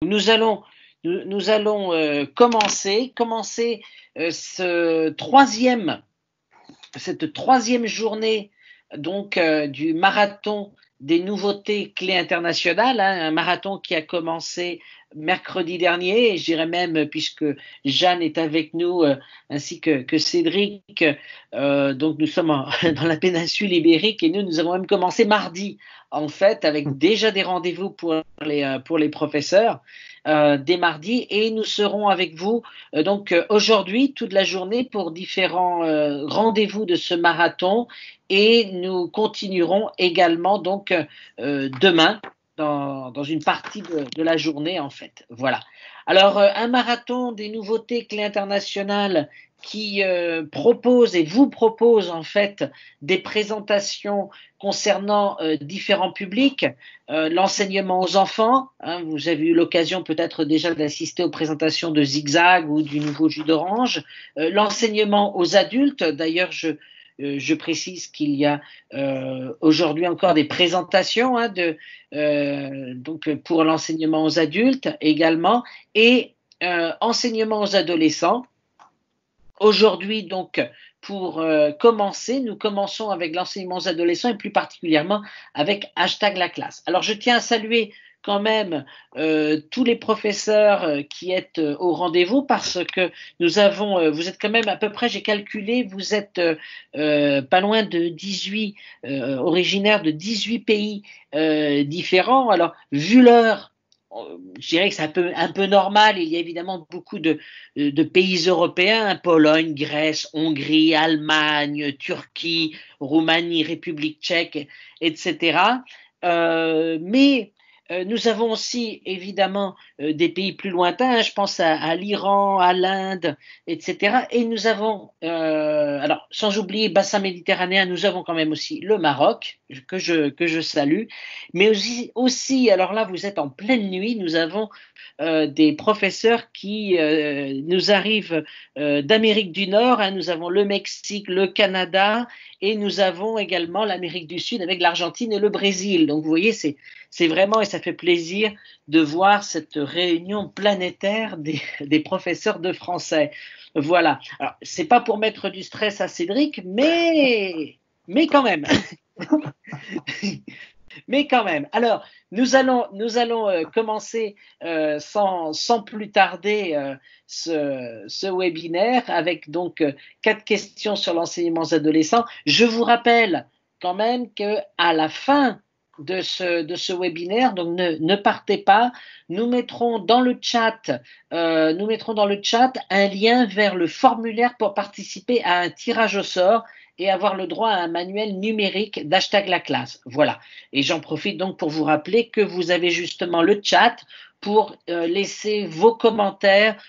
Nous allons, nous allons commencer cette troisième journée donc du marathon des nouveautés clés internationales, hein, un marathon qui a commencé mercredi dernier, et je dirais même, puisque Jeanne est avec nous, ainsi que Cédric, donc nous sommes dans la péninsule ibérique, et nous avons même commencé mardi, en fait, avec déjà des rendez-vous pour les professeurs dès mardi, et nous serons avec vous donc aujourd'hui toute la journée pour différents rendez-vous de ce marathon, et nous continuerons également donc demain dans une partie de la journée en fait. Voilà. Alors un marathon des nouveautés clés internationales qui propose et vous propose en fait des présentations concernant différents publics, l'enseignement aux enfants, hein, vous avez eu l'occasion peut-être déjà d'assister aux présentations de Zigzag ou du nouveau jus d'orange, l'enseignement aux adultes, d'ailleurs je précise qu'il y a aujourd'hui encore des présentations hein, donc pour l'enseignement aux adultes également, et enseignement aux adolescents. Aujourd'hui, donc, pour commencer, nous commençons avec l'enseignement aux adolescents et plus particulièrement avec hashtag la classe. Alors, je tiens à saluer quand même tous les professeurs qui êtes au rendez-vous, parce que nous avons, vous êtes quand même à peu près, j'ai calculé, vous êtes pas loin de 18, originaires de 18 pays différents. Alors, vu l'heure, je dirais que c'est un peu normal. Il y a évidemment beaucoup de pays européens, Pologne, Grèce, Hongrie, Allemagne, Turquie, Roumanie, République tchèque, etc. Mais nous avons aussi évidemment des pays plus lointains, hein, je pense à l'Iran, à l'Inde, etc. Et nous avons, alors sans oublier bassin méditerranéen, nous avons quand même aussi le Maroc, que je salue, mais aussi, alors là vous êtes en pleine nuit, nous avons des professeurs qui nous arrivent d'Amérique du Nord, hein, nous avons le Mexique, le Canada, et nous avons également l'Amérique du Sud avec l'Argentine et le Brésil. Donc vous voyez, c'est vraiment, et ça fait plaisir de voir cette réunion planétaire des professeurs de français. Voilà. Alors, c'est pas pour mettre du stress à Cédric, mais quand même. Mais quand même. Alors, nous allons commencer sans plus tarder ce webinaire avec donc 4 questions sur l'enseignement aux adolescents. Je vous rappelle quand même qu'à la fin de ce webinaire, donc ne partez pas, nous mettrons dans le chat un lien vers le formulaire pour participer à un tirage au sort et avoir le droit à un manuel numérique d'hashtag la classe. Voilà. Et j'en profite donc pour vous rappeler que vous avez justement le chat pour laisser vos commentaires,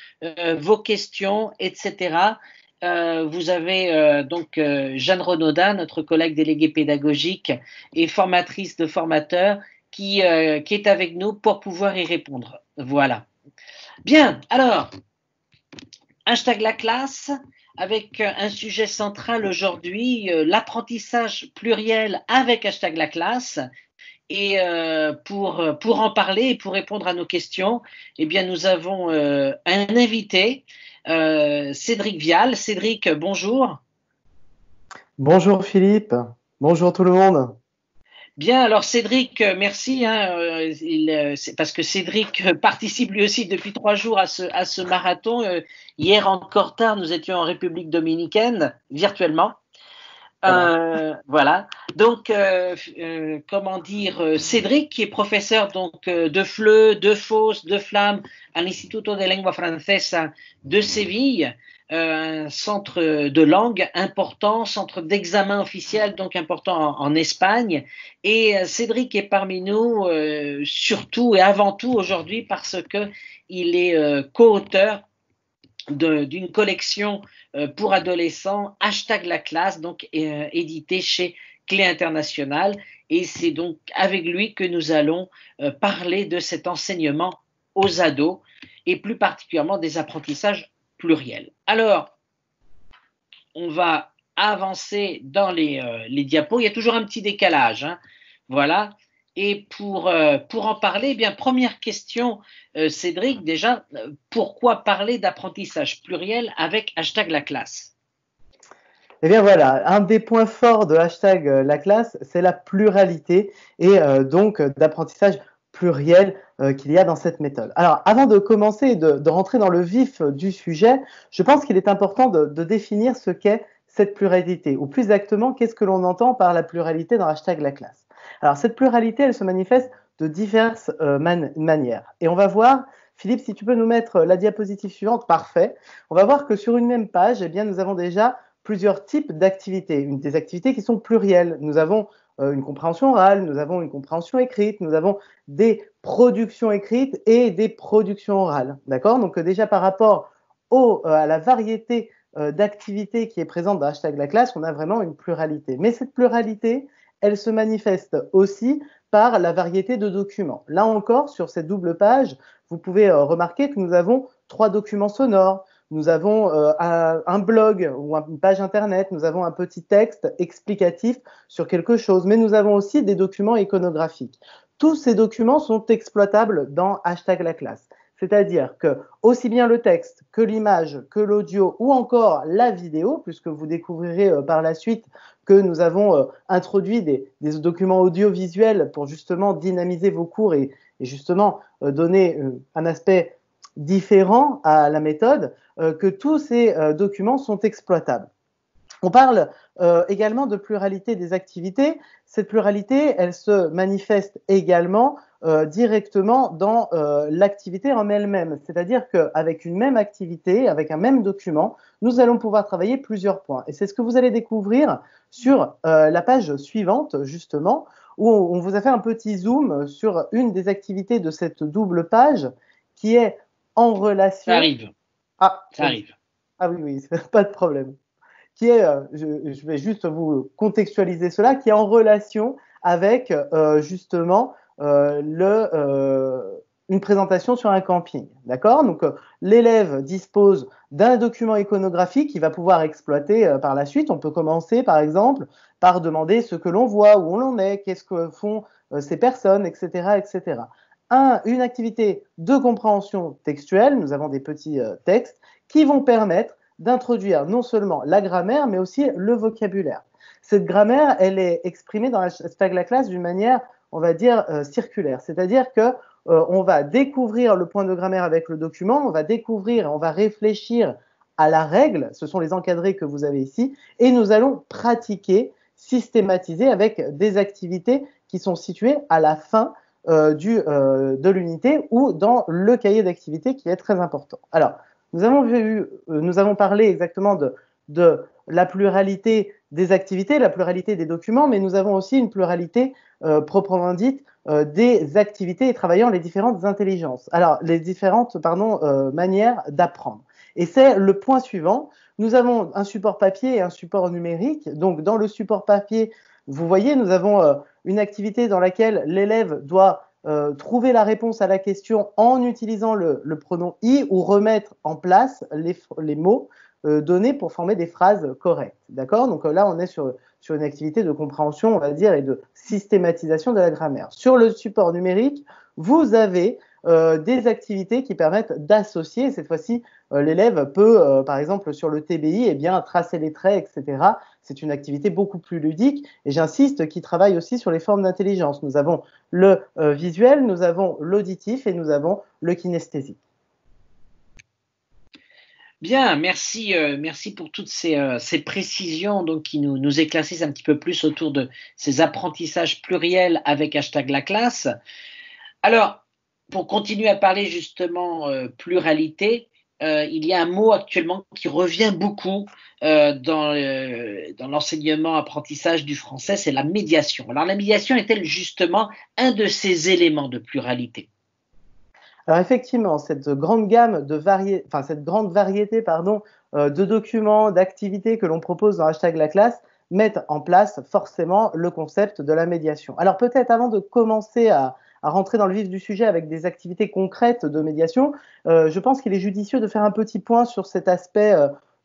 vos questions, etc. Vous avez donc Jeanne Renaudin, notre collègue déléguée pédagogique et formatrice de formateurs, qui est avec nous pour pouvoir y répondre. Voilà. Bien, alors, hashtag la classe, avec un sujet central aujourd'hui, l'apprentissage pluriel avec hashtag la classe. Et pour en parler et pour répondre à nos questions, eh bien, nous avons un invité, Cédric Vial. Cédric, bonjour. Bonjour Philippe, bonjour tout le monde. Bien, alors Cédric, merci, hein, c'est parce que Cédric participe lui aussi depuis 3 jours à ce marathon. Hier encore tard, nous étions en République dominicaine, virtuellement. Voilà. Donc, comment dire, Cédric, qui est professeur donc de FLE, de FOSS, de FLAM à l'Instituto de Lengua Francesa de Séville, un centre de langue important, centre d'examen officiel donc important en Espagne. Et Cédric est parmi nous surtout et avant tout aujourd'hui parce que il est co-auteur d'une collection pour adolescents, hashtag la classe, donc édité chez Clé Internationale. Et c'est donc avec lui que nous allons parler de cet enseignement aux ados et plus particulièrement des apprentissages pluriels. Alors, on va avancer dans les diapos. Il y a toujours un petit décalage, hein, voilà. Et pour en parler, eh bien, première question, Cédric, déjà, pourquoi parler d'apprentissage pluriel avec hashtag la classe? Eh bien voilà, un des points forts de hashtag la classe, c'est la pluralité et donc d'apprentissage pluriel qu'il y a dans cette méthode. Alors avant de commencer et de rentrer dans le vif du sujet, je pense qu'il est important de définir ce qu'est cette pluralité, ou plus exactement, qu'est-ce que l'on entend par la pluralité dans hashtag la classe. Alors cette pluralité, elle se manifeste de diverses manières. Et on va voir, Philippe, si tu peux nous mettre la diapositive suivante, parfait. On va voir que sur une même page, eh bien, nous avons déjà plusieurs types d'activités, des activités qui sont plurielles. Nous avons une compréhension orale, nous avons une compréhension écrite, nous avons des productions écrites et des productions orales. D'accord? Donc déjà par rapport à la variété d'activités qui est présente dans hashtag la classe, on a vraiment une pluralité. Mais cette pluralité, elle se manifeste aussi par la variété de documents. Là encore, sur cette double page, vous pouvez remarquer que nous avons 3 documents sonores, nous avons un blog ou une page internet, nous avons un petit texte explicatif sur quelque chose, mais nous avons aussi des documents iconographiques. Tous ces documents sont exploitables dans hashtag la classe. C'est-à-dire que aussi bien le texte que l'image, que l'audio ou encore la vidéo, puisque vous découvrirez par la suite que nous avons introduit des documents audiovisuels pour justement dynamiser vos cours et justement donner un aspect différent à la méthode, que tous ces documents sont exploitables. On parle également de pluralité des activités. Cette pluralité, elle se manifeste également directement dans l'activité en elle-même. C'est-à-dire qu'avec une même activité, avec un même document, nous allons pouvoir travailler plusieurs points. Et c'est ce que vous allez découvrir sur la page suivante, justement, où on vous a fait un petit zoom sur une des activités de cette double page qui est en relation. Ça arrive. Ah, ça arrive. Ah oui, oui, pas de problème. Qui est, je vais juste vous contextualiser cela, qui est en relation avec justement une présentation sur un camping. D'accord? Donc l'élève dispose d'un document iconographique qu'il va pouvoir exploiter par la suite. On peut commencer par exemple par demander ce que l'on voit, où l'on est, qu'est-ce que font ces personnes, etc., etc. Une activité de compréhension textuelle, nous avons des petits textes qui vont permettre d'introduire non seulement la grammaire, mais aussi le vocabulaire. Cette grammaire, elle est exprimée dans hashtag la classe d'une manière, on va dire, circulaire. C'est-à-dire que on va découvrir le point de grammaire avec le document, on va découvrir, on va réfléchir à la règle, ce sont les encadrés que vous avez ici, et nous allons pratiquer, systématiser avec des activités qui sont situées à la fin de l'unité ou dans le cahier d'activité qui est très important. Alors, nous avons parlé exactement de la pluralité des activités, la pluralité des documents, mais nous avons aussi une pluralité proprement dite des activités travaillant les différentes intelligences. Alors, les différentes manières d'apprendre. Et c'est le point suivant. Nous avons un support papier et un support numérique. Donc, dans le support papier, vous voyez, nous avons une activité dans laquelle l'élève doit trouver la réponse à la question en utilisant le pronom i ou remettre en place les mots donnés pour former des phrases correctes. D'accord? Donc là, on est sur une activité de compréhension, on va dire, et de systématisation de la grammaire. Sur le support numérique, vous avez des activités qui permettent d'associer. Cette fois-ci, l'élève peut, par exemple, sur le TBI, eh bien, tracer les traits, etc. C'est une activité beaucoup plus ludique. Et j'insiste, qui travaille aussi sur les formes d'intelligence. Nous avons le visuel, nous avons l'auditif et nous avons le kinesthésique. Bien, merci, merci pour toutes ces précisions donc, qui nous éclaircissent un petit peu plus autour de ces apprentissages pluriels avec hashtag la classe. Alors, pour continuer à parler justement pluralité, il y a un mot actuellement qui revient beaucoup dans l'enseignement apprentissage du français, c'est la médiation. Alors la médiation est-elle justement un de ces éléments de pluralité? Alors effectivement, cette grande gamme cette grande variété de documents, d'activités que l'on propose dans hashtag la classe mettent en place forcément le concept de la médiation. Alors peut-être avant de commencer à rentrer dans le vif du sujet avec des activités concrètes de médiation, je pense qu'il est judicieux de faire un petit point sur cet aspect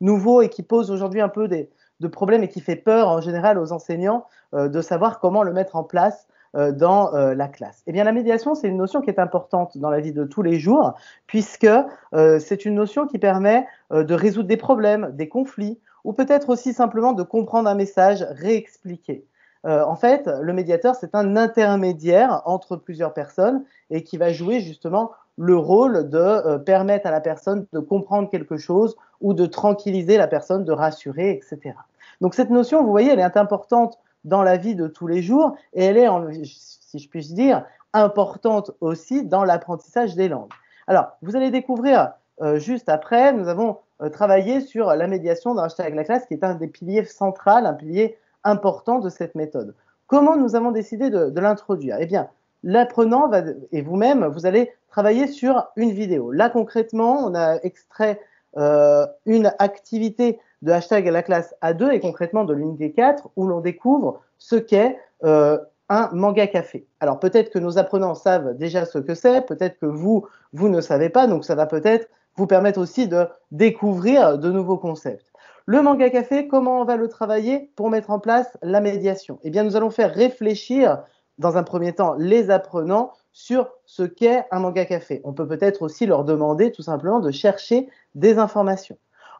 nouveau et qui pose aujourd'hui un peu de problèmes et qui fait peur en général aux enseignants de savoir comment le mettre en place. dans la classe. Eh bien, la médiation, c'est une notion qui est importante dans la vie de tous les jours, puisque c'est une notion qui permet de résoudre des problèmes, des conflits, ou peut-être aussi simplement de comprendre un message réexpliqué. En fait, le médiateur, c'est un intermédiaire entre plusieurs personnes et qui va jouer justement le rôle de permettre à la personne de comprendre quelque chose ou de tranquilliser la personne, de rassurer, etc. Donc cette notion, vous voyez, elle est importante dans la vie de tous les jours et elle est, si je puis dire, importante aussi dans l'apprentissage des langues. Alors, vous allez découvrir juste après, nous avons travaillé sur la médiation dans Hashtag la classe, qui est un des piliers centraux, un pilier important de cette méthode. Comment nous avons décidé de l'introduire? Eh bien, l'apprenant et vous-même, vous allez travailler sur une vidéo. Là, concrètement, on a extrait une activité de Hashtag la classe A2 et concrètement de l'unité 4 où l'on découvre ce qu'est un manga café. Alors peut-être que nos apprenants savent déjà ce que c'est, peut-être que vous ne savez pas, donc ça va peut-être vous permettre aussi de découvrir de nouveaux concepts. Le manga café, comment on va le travailler pour mettre en place la médiation? Eh bien, nous allons faire réfléchir, dans un premier temps, les apprenants sur ce qu'est un manga café. On peut peut-être aussi leur demander tout simplement de chercher des informations.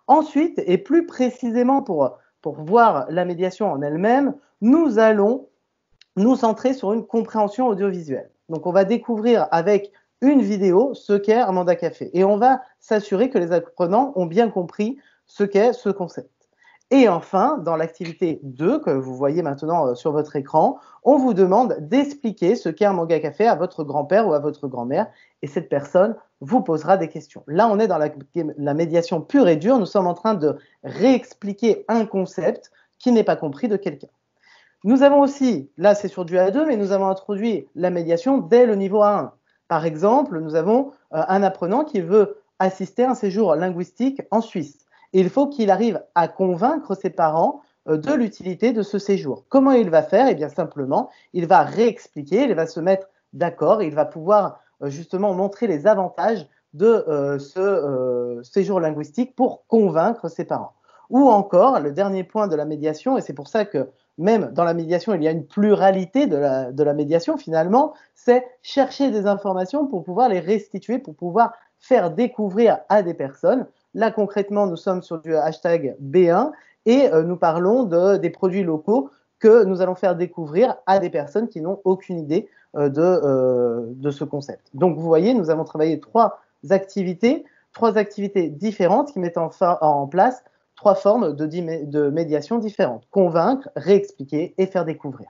Ensuite, et plus précisément pour voir la médiation en elle-même, nous allons nous centrer sur une compréhension audiovisuelle. Donc, on va découvrir avec une vidéo ce qu'est un manga café et on va s'assurer que les apprenants ont bien compris ce qu'est ce concept. Et enfin, dans l'activité 2 que vous voyez maintenant sur votre écran, on vous demande d'expliquer ce qu'est un manga café à votre grand-père ou à votre grand-mère et cette personne vous posera des questions. Là, on est dans la médiation pure et dure. Nous sommes en train de réexpliquer un concept qui n'est pas compris de quelqu'un. Nous avons aussi, là c'est sur du A2, mais nous avons introduit la médiation dès le niveau A1. Par exemple, nous avons un apprenant qui veut assister à un séjour linguistique en Suisse. Et il faut qu'il arrive à convaincre ses parents de l'utilité de ce séjour. Comment il va faire? Eh bien simplement, il va réexpliquer, il va se mettre d'accord, il va pouvoir justement montrer les avantages de ce séjour linguistique pour convaincre ses parents. Ou encore, le dernier point de la médiation, et c'est pour ça que même dans la médiation, il y a une pluralité de la médiation finalement, c'est chercher des informations pour pouvoir les restituer, pour pouvoir faire découvrir à des personnes. Là, concrètement, nous sommes sur du hashtag B1 et nous parlons des produits locaux que nous allons faire découvrir à des personnes qui n'ont aucune idée de ce concept. Donc, vous voyez, nous avons travaillé trois activités différentes qui mettent en place trois formes de médiation différentes. Convaincre, réexpliquer et faire découvrir.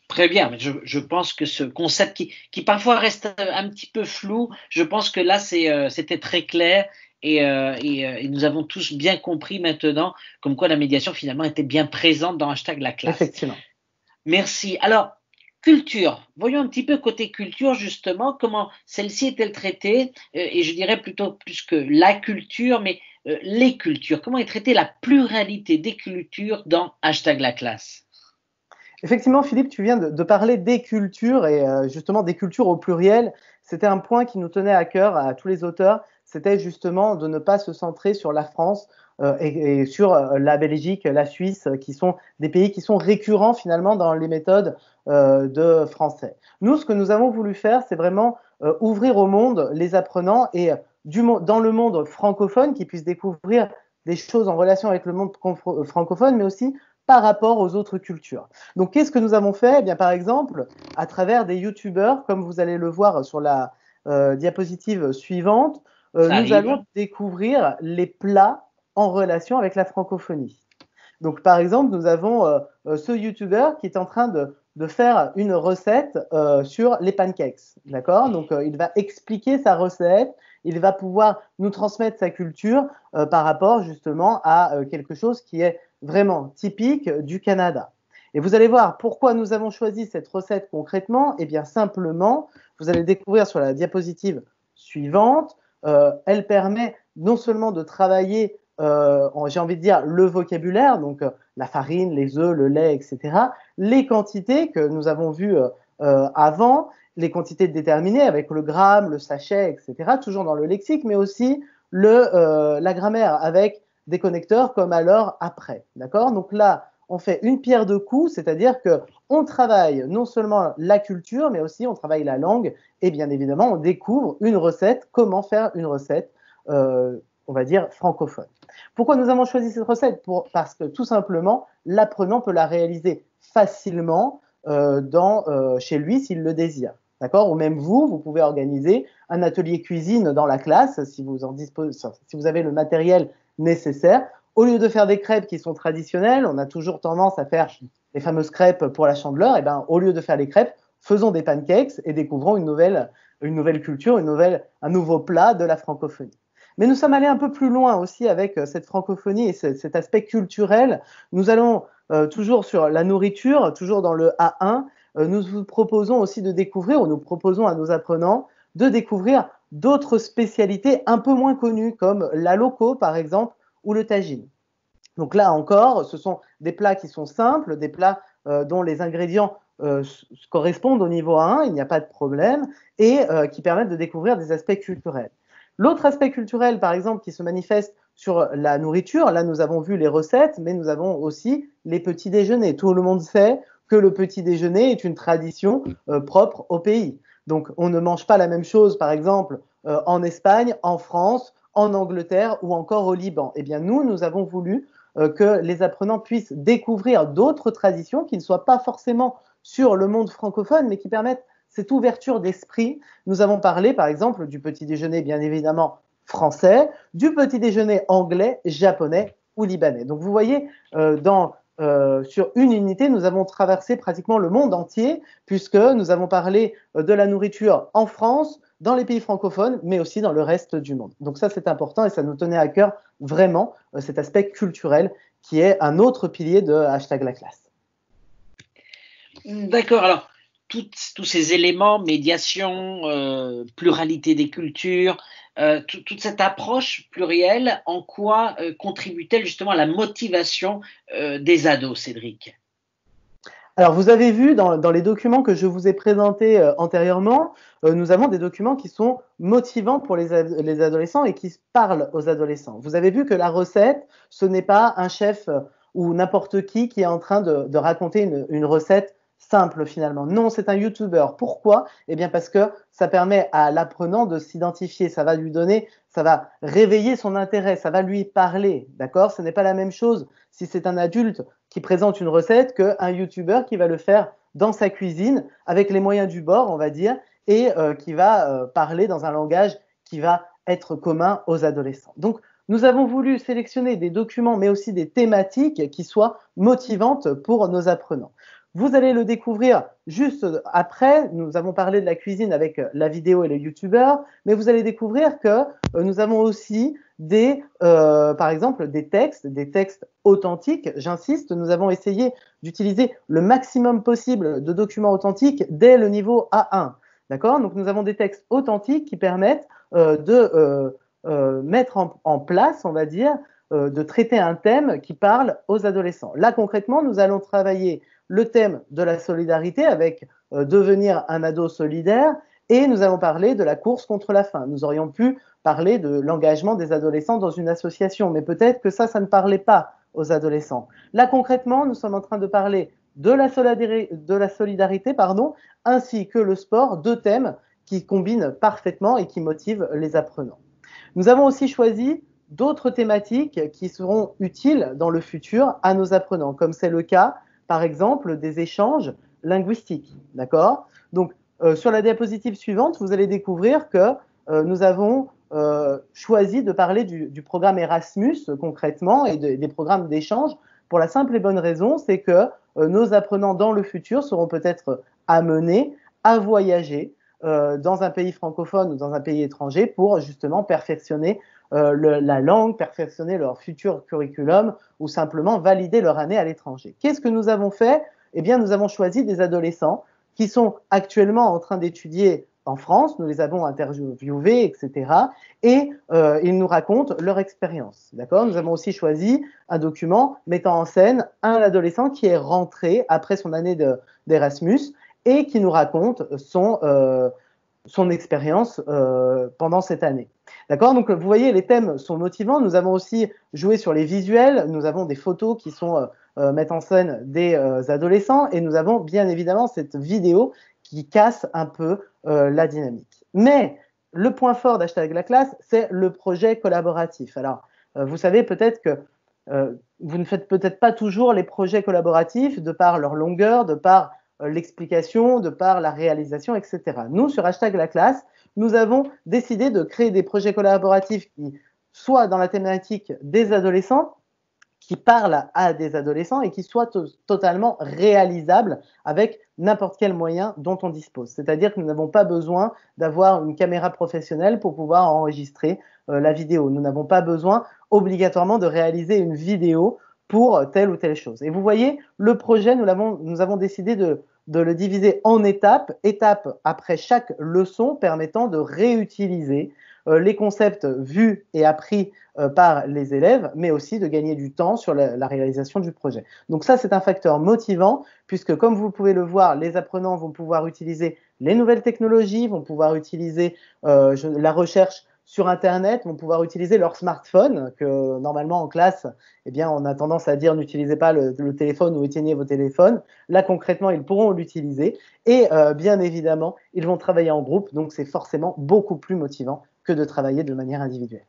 Très bien, mais je pense que ce concept qui parfois reste un petit peu flou, je pense que là c'était très clair et nous avons tous bien compris maintenant comme quoi la médiation finalement était bien présente dans Hashtag la classe. Effectivement. Merci. Alors, culture. Voyons un petit peu côté culture justement, comment celle-ci est-elle traitée et je dirais plutôt plus que la culture, mais les cultures. Comment est traitée la pluralité des cultures dans Hashtag la classe? Effectivement, Philippe, tu viens de parler des cultures et justement des cultures au pluriel. C'était un point qui nous tenait à cœur à tous les auteurs. C'était justement de ne pas se centrer sur la France et sur la Belgique, la Suisse, qui sont des pays qui sont récurrents finalement dans les méthodes de français. Nous, ce que nous avons voulu faire, c'est vraiment ouvrir au monde les apprenants et dans le monde francophone, qu'ils puissent découvrir des choses en relation avec le monde francophone, mais aussi par rapport aux autres cultures. Donc, qu'est-ce que nous avons fait? Eh bien, par exemple, à travers des youtubeurs, comme vous allez le voir sur la diapositive suivante, nous allons découvrir les plats en relation avec la francophonie. Donc, par exemple, nous avons ce youtubeur qui est en train de faire une recette sur les pancakes. D'accord? Donc, il va expliquer sa recette, il va pouvoir nous transmettre sa culture par rapport justement à quelque chose qui est vraiment typique du Canada. Et vous allez voir pourquoi nous avons choisi cette recette concrètement. Eh bien, simplement, vous allez découvrir sur la diapositive suivante, elle permet non seulement de travailler, j'ai envie de dire, le vocabulaire, donc la farine, les œufs, le lait, etc., les quantités que nous avons vues avant, les quantités déterminées avec le gramme, le sachet, etc., toujours dans le lexique, mais aussi la grammaire avec des connecteurs comme alors, après. D'accord? Donc là, on fait une pierre deux coups, c'est-à-dire qu'on travaille non seulement la culture, mais aussi on travaille la langue et bien évidemment on découvre une recette, comment faire une recette, on va dire francophone. Pourquoi nous avons choisi cette recette? Parce que tout simplement, l'apprenant peut la réaliser facilement chez lui s'il le désire. D'accord? Ou même vous pouvez organiser un atelier cuisine dans la classe si vous avez le matériel nécessaire. Au lieu de faire des crêpes qui sont traditionnelles, on a toujours tendance à faire les fameuses crêpes pour la Chandeleur. Et ben, au lieu de faire les crêpes, faisons des pancakes et découvrons une nouvelle culture, un nouveau plat de la francophonie. Mais nous sommes allés un peu plus loin aussi avec cette francophonie et cet aspect culturel. Nous allons toujours sur la nourriture, toujours dans le A1. Nous vous proposons aussi de découvrir, ou nous proposons à nos apprenants de découvrir d'autres spécialités un peu moins connues, comme la loco par exemple, ou le tagine. Donc là encore, ce sont des plats qui sont simples, des plats dont les ingrédients correspondent au niveau 1, il n'y a pas de problème, et qui permettent de découvrir des aspects culturels. L'autre aspect culturel, par exemple, qui se manifeste sur la nourriture, là nous avons vu les recettes, mais nous avons aussi les petits déjeuners. Tout le monde sait que le petit déjeuner est une tradition propre au pays. Donc on ne mange pas la même chose, par exemple, en Espagne, en France, en Angleterre ou encore au Liban. Eh bien nous avons voulu que les apprenants puissent découvrir d'autres traditions qui ne soient pas forcément sur le monde francophone, mais qui permettent cette ouverture d'esprit. Nous avons parlé, par exemple, du petit déjeuner, bien évidemment, français, du petit déjeuner anglais, japonais ou libanais. Donc, vous voyez, sur une unité, nous avons traversé pratiquement le monde entier, puisque nous avons parlé de la nourriture en France, dans les pays francophones, mais aussi dans le reste du monde. Donc ça, c'est important et ça nous tenait à cœur vraiment cet aspect culturel qui est un autre pilier de #laclasse. D'accord, alors tous ces éléments, médiation, pluralité des cultures, toute cette approche plurielle, en quoi contribue-t-elle justement à la motivation des ados, Cédric? Alors, vous avez vu dans les documents que je vous ai présentés antérieurement, nous avons des documents qui sont motivants pour les adolescents et qui parlent aux adolescents. Vous avez vu que la recette, ce n'est pas un chef ou n'importe qui est en train de raconter une recette simple finalement. Non, c'est un YouTuber. Pourquoi? Eh bien parce que ça permet à l'apprenant de s'identifier, ça va réveiller son intérêt, ça va lui parler, d'accord? Ce n'est pas la même chose si c'est un adulte qui présente une recette qu'un YouTuber qui va le faire dans sa cuisine avec les moyens du bord, on va dire, et qui va parler dans un langage qui va être commun aux adolescents. Donc, nous avons voulu sélectionner des documents, mais aussi des thématiques qui soient motivantes pour nos apprenants. Vous allez le découvrir juste après. Nous avons parlé de la cuisine avec la vidéo et le YouTuber, mais vous allez découvrir que nous avons aussi par exemple, des textes authentiques. J'insiste, nous avons essayé d'utiliser le maximum possible de documents authentiques dès le niveau A1. D'accord? Donc, nous avons des textes authentiques qui permettent de mettre en place, on va dire, de traiter un thème qui parle aux adolescents. Là, concrètement, nous allons travailler le thème de la solidarité avec devenir un ado solidaire et nous allons parler de la course contre la faim. Nous aurions pu parler de l'engagement des adolescents dans une association, mais peut-être que ça ne parlait pas aux adolescents. Là, concrètement, nous sommes en train de parler de la solidarité, ainsi que le sport, deux thèmes qui combinent parfaitement et qui motivent les apprenants. Nous avons aussi choisi d'autres thématiques qui seront utiles dans le futur à nos apprenants, comme c'est le cas, par exemple, des échanges linguistiques. D'accord? Donc, sur la diapositive suivante, vous allez découvrir que nous avons choisi de parler du programme Erasmus concrètement et des programmes d'échange pour la simple et bonne raison, c'est que nos apprenants dans le futur seront peut-être amenés à voyager dans un pays francophone ou dans un pays étranger pour justement perfectionner la langue, perfectionner leur futur curriculum ou simplement valider leur année à l'étranger. Qu'est-ce que nous avons fait? Eh bien, nous avons choisi des adolescents qui sont actuellement en train d'étudier en France, nous les avons interviewés, etc. Et ils nous racontent leur expérience. D'accord? Nous avons aussi choisi un document mettant en scène un adolescent qui est rentré après son année d'Erasmus et qui nous raconte son expérience pendant cette année. D'accord? Donc, vous voyez, les thèmes sont motivants. Nous avons aussi joué sur les visuels. Nous avons des photos qui sont mettre en scène des adolescents et nous avons bien évidemment cette vidéo qui casse un peu la dynamique. Mais le point fort d'Hashtag la classe, c'est le projet collaboratif. Alors, vous savez peut-être que vous ne faites peut-être pas toujours les projets collaboratifs de par leur longueur, de par l'explication, de par la réalisation, etc. Nous, sur Hashtag la classe, nous avons décidé de créer des projets collaboratifs qui soient dans la thématique des adolescents, qui parlent à des adolescents et qui soient totalement réalisables avec n'importe quel moyen dont on dispose. C'est-à-dire que nous n'avons pas besoin d'avoir une caméra professionnelle pour pouvoir enregistrer la vidéo. Nous n'avons pas besoin obligatoirement de réaliser une vidéo pour telle ou telle chose. Et vous voyez, le projet, nous avons décidé de le diviser en étapes après chaque leçon permettant de réutiliser les concepts vus et appris par les élèves, mais aussi de gagner du temps sur la réalisation du projet. Donc ça, c'est un facteur motivant, puisque comme vous pouvez le voir, les apprenants vont pouvoir utiliser les nouvelles technologies, vont pouvoir utiliser la recherche sur Internet, vont pouvoir utiliser leur smartphone, que normalement en classe, eh bien, on a tendance à dire n'utilisez pas le téléphone ou éteignez vos téléphones. Là, concrètement, ils pourront l'utiliser et bien évidemment, ils vont travailler en groupe, donc c'est forcément beaucoup plus motivant que de travailler de manière individuelle.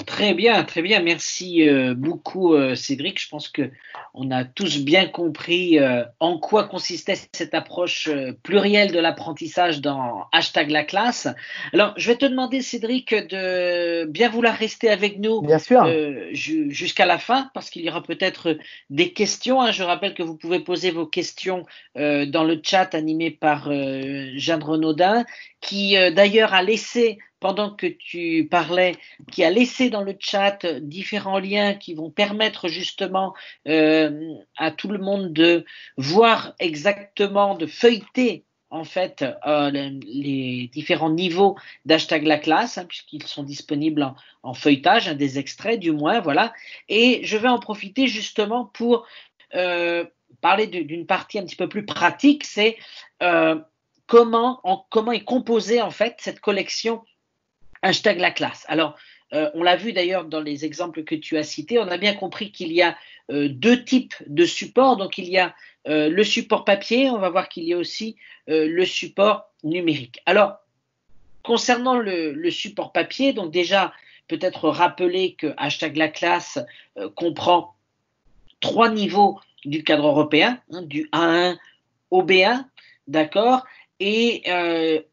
Très bien, merci beaucoup Cédric. Je pense que on a tous bien compris en quoi consistait cette approche plurielle de l'apprentissage dans Hashtag la classe. Alors, je vais te demander Cédric de bien vouloir rester avec nous bien sûr. Jusqu'à la fin, parce qu'il y aura peut-être des questions. Hein. Je rappelle que vous pouvez poser vos questions dans le chat animé par Jeanne Renaudin, qui d'ailleurs a laissé, pendant que tu parlais, qui a laissé dans le chat différents liens qui vont permettre justement à tout le monde de voir exactement, de feuilleter en fait les différents niveaux d'Hashtag la classe, hein, puisqu'ils sont disponibles en feuilletage, hein, des extraits du moins, voilà. Et je vais en profiter justement pour parler d'une partie un petit peu plus pratique, c'est comment est composée en fait cette collection Hashtag la classe. Alors, on l'a vu d'ailleurs dans les exemples que tu as cités, on a bien compris qu'il y a deux types de supports. Donc, il y a le support papier, on va voir qu'il y a aussi le support numérique. Alors, concernant le support papier, donc déjà, peut-être rappeler que Hashtag la classe comprend 3 niveaux du cadre européen, hein, du A1 au B1, d'accord, et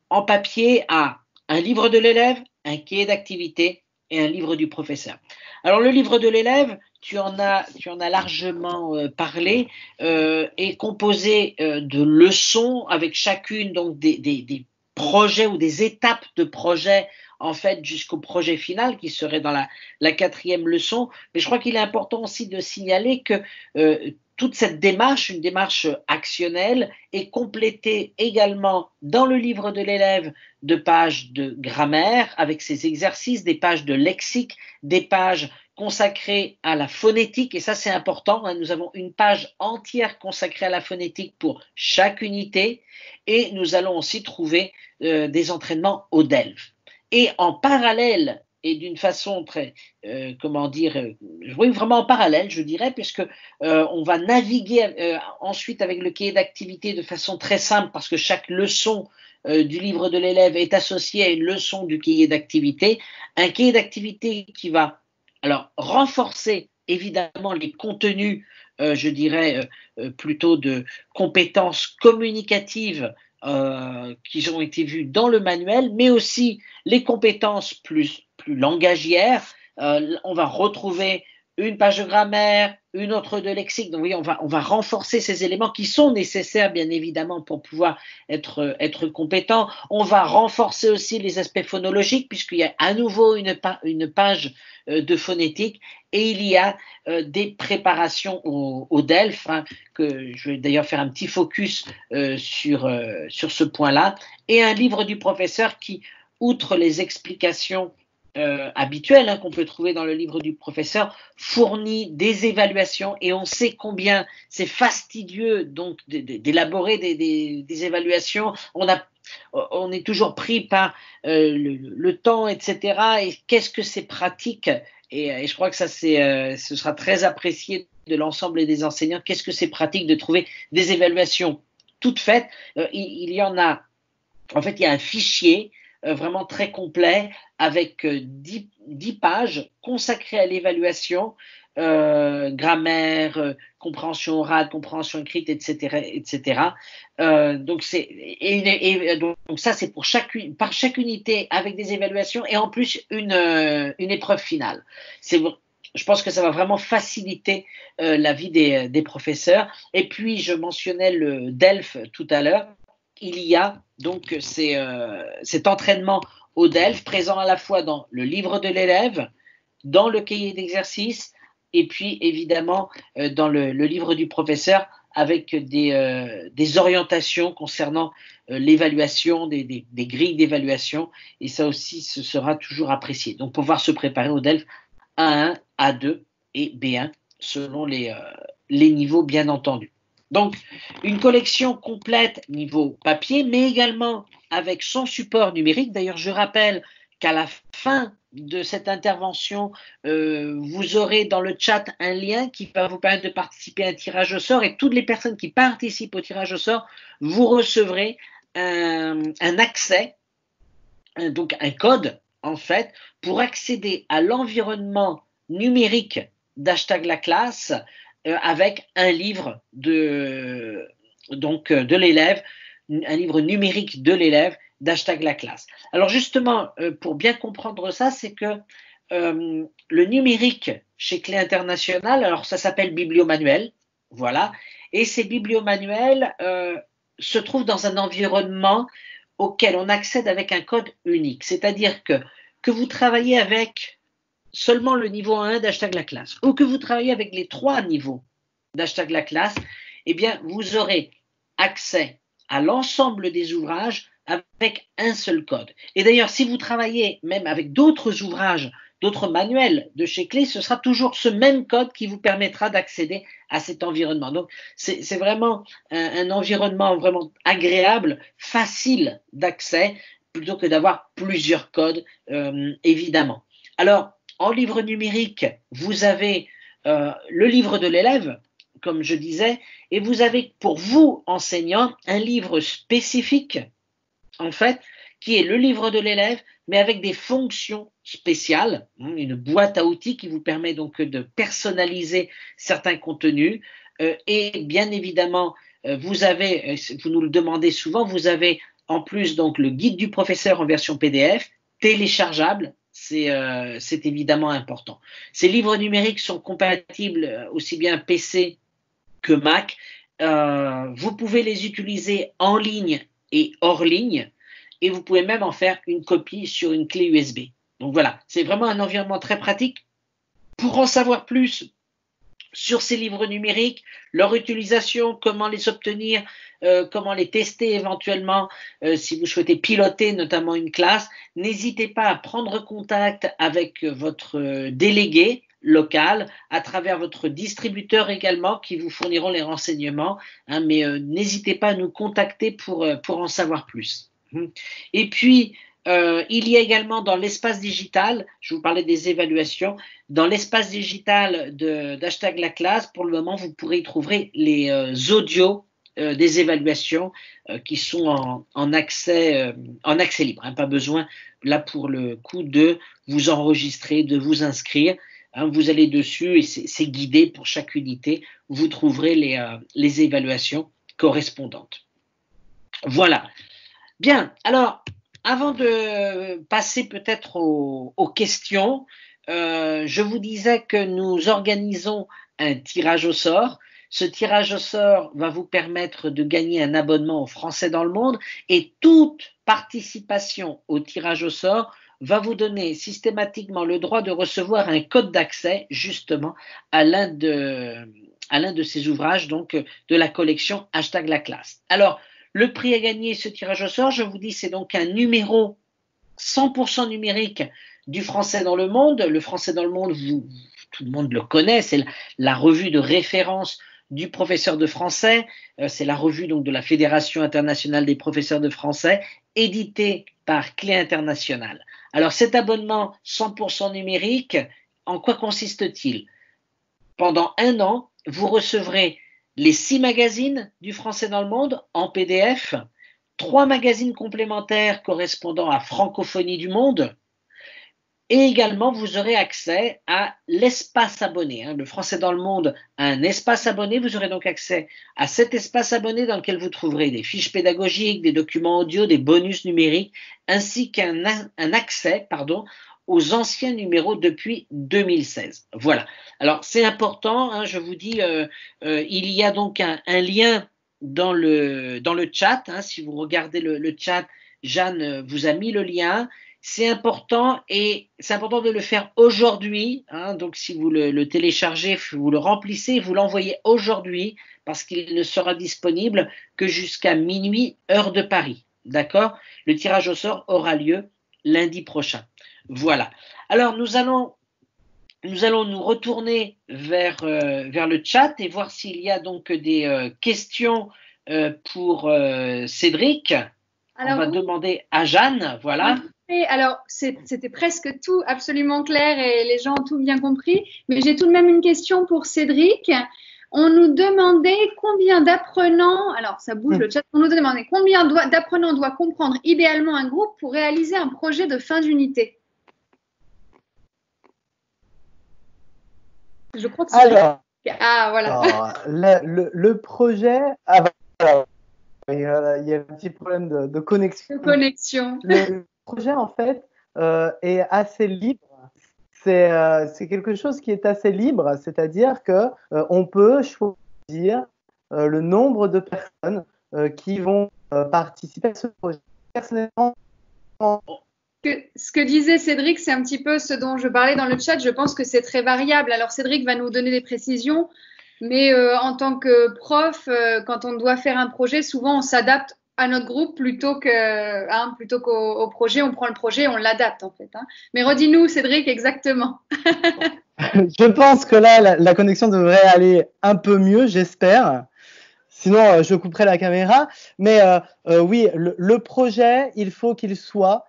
en papier à un livre de l'élève, un cahier d'activité et un livre du professeur. Alors le livre de l'élève, tu en as largement parlé, est composé de leçons avec chacune donc des projets ou des étapes de projet en fait jusqu'au projet final qui serait dans la 4e leçon. Mais je crois qu'il est important aussi de signaler que toute cette démarche, une démarche actionnelle, est complétée également dans le livre de l'élève de pages de grammaire avec ses exercices, des pages de lexique, des pages consacrées à la phonétique, et ça c'est important, hein, nous avons une page entière consacrée à la phonétique pour chaque unité, et nous allons aussi trouver des entraînements au DELF. Et en parallèle, et d'une façon très, oui, vraiment en parallèle, je dirais, puisque on va naviguer ensuite avec le cahier d'activité de façon très simple, parce que chaque leçon du livre de l'élève est associée à une leçon du cahier d'activité. Un cahier d'activité qui va alors renforcer évidemment les contenus, je dirais plutôt de compétences communicatives qui ont été vues dans le manuel, mais aussi les compétences plus langagières. On va retrouver une page de grammaire, une autre de lexique. Donc oui, on va renforcer ces éléments qui sont nécessaires, bien évidemment, pour pouvoir être compétent. On va renforcer aussi les aspects phonologiques, puisqu'il y a à nouveau une page de phonétique, et il y a des préparations au DELF, hein, que je vais d'ailleurs faire un petit focus sur ce point-là, et un livre du professeur qui, outre les explications habituel, hein, qu'on peut trouver dans le livre du professeur, fournit des évaluations, et on sait combien c'est fastidieux donc d'élaborer des évaluations. On est toujours pris par le temps, etc. Et qu'est-ce que c'est pratique, et je crois que ça ce sera très apprécié de l'ensemble des enseignants, qu'est-ce que c'est pratique de trouver des évaluations toutes faites. Il y en a, en fait, il y a un fichier vraiment très complet avec 10 pages consacrées à l'évaluation, grammaire, compréhension orale, compréhension écrite, etc., etc. Donc ça c'est pour par chaque unité avec des évaluations et en plus une épreuve finale. Je pense que ça va vraiment faciliter la vie des professeurs. Et puis je mentionnais le DELF tout à l'heure. Il y a donc cet entraînement au DELF présent à la fois dans le livre de l'élève, dans le cahier d'exercice et puis évidemment dans le livre du professeur avec des orientations concernant l'évaluation, des grilles d'évaluation, et ça aussi ce sera toujours apprécié. Donc pouvoir se préparer au DELF A1, A2 et B1 selon les niveaux bien entendu. Donc, une collection complète niveau papier, mais également avec son support numérique. D'ailleurs, je rappelle qu'à la fin de cette intervention, vous aurez dans le chat un lien qui va vous permettre de participer à un tirage au sort, et toutes les personnes qui participent au tirage au sort, vous recevrez un accès, donc un code en fait, pour accéder à l'environnement numérique d'Hashtag la classe, avec un livre de l'élève, un livre numérique de l'élève d'Hashtag la classe. Alors justement, pour bien comprendre ça, c'est que le numérique chez Clé International, alors ça s'appelle bibliomanuel, voilà, et ces bibliomanuels se trouvent dans un environnement auquel on accède avec un code unique, c'est-à-dire que vous travaillez avec seulement le niveau 1 d'Hashtag la classe, ou que vous travaillez avec les 3 niveaux d'Hashtag la classe, eh bien, vous aurez accès à l'ensemble des ouvrages avec un seul code. Et d'ailleurs, si vous travaillez même avec d'autres ouvrages, d'autres manuels de chez Clé, ce sera toujours ce même code qui vous permettra d'accéder à cet environnement. Donc, c'est vraiment un environnement vraiment agréable, facile d'accès, plutôt que d'avoir plusieurs codes, évidemment. Alors, en livre numérique, vous avez le livre de l'élève, comme je disais, et vous avez pour vous, enseignants, un livre spécifique, en fait, qui est le livre de l'élève, mais avec des fonctions spéciales, une boîte à outils qui vous permet donc de personnaliser certains contenus, et bien évidemment, vous nous le demandez souvent, vous avez en plus donc le guide du professeur en version PDF, téléchargeable. C'est évidemment important. Ces livres numériques sont compatibles aussi bien PC que Mac. Vous pouvez les utiliser en ligne et hors ligne, et vous pouvez même en faire une copie sur une clé USB. Donc voilà, c'est vraiment un environnement très pratique. Pour en savoir plus sur ces livres numériques, leur utilisation, comment les obtenir, comment les tester éventuellement, si vous souhaitez piloter notamment une classe, n'hésitez pas à prendre contact avec votre délégué local, à travers votre distributeur également, qui vous fourniront les renseignements, mais n'hésitez pas à nous contacter pour en savoir plus. Et puis, il y a également dans l'espace digital, je vous parlais des évaluations, dans l'espace digital d'Hashtag la classe, pour le moment, vous pourrez y trouver les audios des évaluations qui sont en accès libre. Pas besoin, là, pour le coup, de vous enregistrer, de vous inscrire. Vous allez dessus et c'est guidé pour chaque unité. Vous trouverez les évaluations correspondantes. Voilà. Bien, alors, avant de passer peut-être aux questions, je vous disais que nous organisons un tirage au sort. Ce tirage au sort va vous permettre de gagner un abonnement au Français dans le monde, et toute participation au tirage au sort va vous donner systématiquement le droit de recevoir un code d'accès justement à l'un de ces ouvrages, donc de la collection Hashtag la classe. Alors, le prix à gagner, ce tirage au sort, je vous dis, c'est donc un numéro 100% numérique du Français dans le monde. Le Français dans le monde, tout le monde le connaît, c'est la revue de référence du professeur de français. C'est la revue donc de la Fédération internationale des professeurs de français, éditée par Clé International. Alors cet abonnement 100% numérique, en quoi consiste-t-il ? Pendant un an, vous recevrez les 6 magazines du français dans le monde en PDF, 3 magazines complémentaires correspondant à Francophonie du monde, et également vous aurez accès à l'espace abonné. Le français dans le monde a un espace abonné, vous aurez donc accès à cet espace abonné dans lequel vous trouverez des fiches pédagogiques, des documents audio, des bonus numériques, ainsi qu'un accès aux anciens numéros depuis 2016. Voilà. Alors c'est important, je vous dis, il y a donc un lien dans le chat. Si vous regardez le chat, Jeanne vous a mis le lien. C'est important et c'est important de le faire aujourd'hui. Donc si vous le téléchargez, vous le remplissez, vous l'envoyez aujourd'hui parce qu'il ne sera disponible que jusqu'à minuit heure de Paris. D'accord? Le tirage au sort aura lieu lundi prochain. Voilà. Alors nous allons nous retourner vers le chat et voir s'il y a donc des questions pour Cédric. Alors, on va demander à Jeanne, voilà. Alors, c'était presque tout absolument clair et les gens ont tout bien compris, mais j'ai tout de même une question pour Cédric. On nous demandait combien d'apprenants, alors ça bouge le chat, on nous demandait combien d'apprenants doit comprendre idéalement un groupe pour réaliser un projet de fin d'unité. Je crois que c'est… Alors, voilà. Alors, le projet… voilà. Il y a un petit problème de connexion. Le projet, en fait, est assez libre. C'est quelque chose qui est assez libre, c'est-à-dire que on peut choisir le nombre de personnes qui vont participer à ce projet. Personnellement, ce que disait Cédric, c'est un petit peu ce dont je parlais dans le chat. Je pense que c'est très variable. Alors, Cédric va nous donner des précisions. Mais en tant que prof, quand on doit faire un projet, souvent on s'adapte à notre groupe plutôt qu'au projet. On prend le projet et on l'adapte en fait. Mais redis-nous, Cédric, exactement. Je pense que là, la connexion devrait aller un peu mieux, j'espère. Sinon, je couperai la caméra. Mais oui, le projet, il faut qu'il soit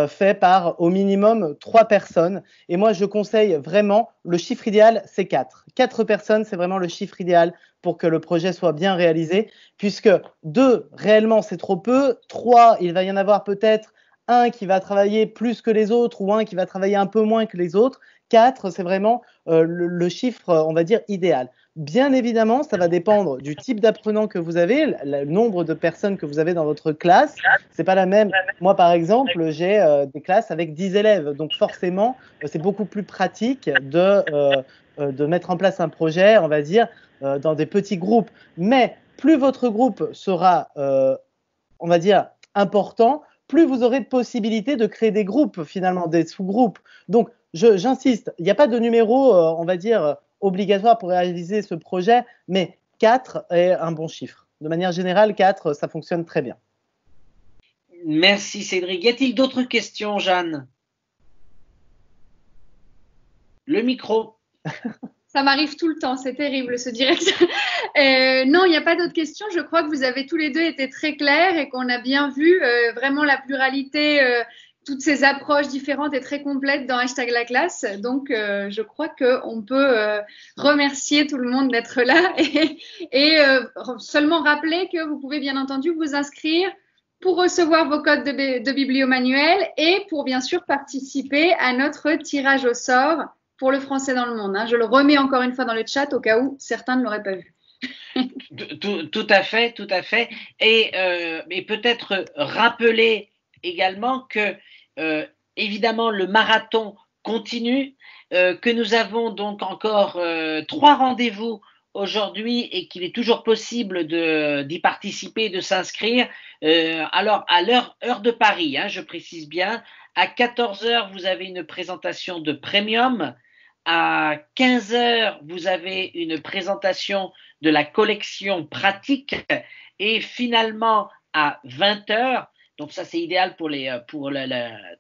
fait par au minimum 3 personnes. Et moi, je conseille vraiment, le chiffre idéal, c'est 4. 4 personnes, c'est vraiment le chiffre idéal pour que le projet soit bien réalisé, puisque 2, réellement, c'est trop peu. 3, il va y en avoir peut-être un qui va travailler plus que les autres ou un qui va travailler un peu moins que les autres. 4, c'est vraiment le chiffre, on va dire, idéal. Bien évidemment, ça va dépendre du type d'apprenant que vous avez, le nombre de personnes que vous avez dans votre classe. C'est pas la même. Moi, par exemple, j'ai des classes avec 10 élèves. Donc, forcément, c'est beaucoup plus pratique de mettre en place un projet, on va dire, dans des petits groupes. Mais plus votre groupe sera, on va dire, important, plus vous aurez de possibilités de créer des groupes, finalement, des sous-groupes. Donc, j'insiste, il n'y a pas de numéro, on va dire, obligatoire pour réaliser ce projet, mais 4 est un bon chiffre. De manière générale, 4, ça fonctionne très bien. Merci Cédric. Y a-t-il d'autres questions, Jeanne? Le micro. Ça m'arrive tout le temps, c'est terrible ce direct. Non, il n'y a pas d'autres questions. Je crois que vous avez tous les deux été très clairs et qu'on a bien vu vraiment la pluralité, toutes ces approches différentes et très complètes dans #la classe. Donc, je crois qu'on peut remercier tout le monde d'être là et seulement rappeler que vous pouvez bien entendu vous inscrire pour recevoir vos codes de bibliomanuel et pour bien sûr participer à notre tirage au sort pour le français dans le monde. Je le remets encore une fois dans le chat au cas où certains ne l'auraient pas vu. Tout à fait, tout à fait. Et peut-être rappeler également que, évidemment, le marathon continue, que nous avons donc encore 3 rendez-vous aujourd'hui et qu'il est toujours possible d'y participer, de s'inscrire. Alors, à heure de Paris, je précise bien, à 14h, vous avez une présentation de Premium. À 15h, vous avez une présentation de la collection pratique et finalement à 20h, donc ça c'est idéal pour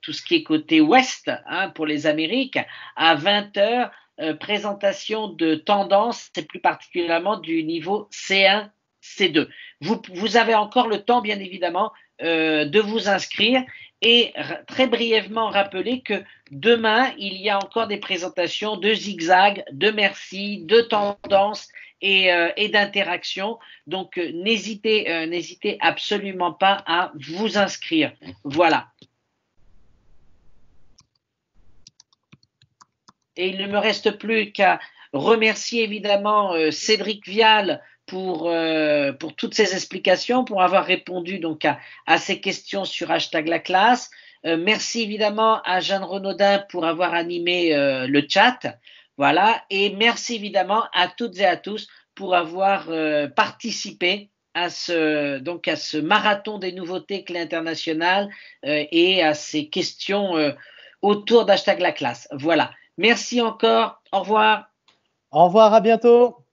tout ce qui est côté ouest, pour les Amériques, à 20h, présentation de tendance et plus particulièrement du niveau C1, C2. Vous avez encore le temps bien évidemment de vous inscrire et très brièvement rappeler que demain, il y a encore des présentations de zigzag, de merci, de tendance et d'interaction. Donc, n'hésitez absolument pas à vous inscrire. Voilà. Et il ne me reste plus qu'à remercier évidemment Cédric Vial pour toutes ces explications, pour avoir répondu donc à ces questions sur hashtag la classe. Merci évidemment à Jeanne Renaudin pour avoir animé le chat. Voilà. Et merci évidemment à toutes et à tous pour avoir participé à ce marathon des nouveautés clés internationales et à ces questions autour d'hashtag la classe. Voilà. Merci encore. Au revoir. Au revoir, à bientôt.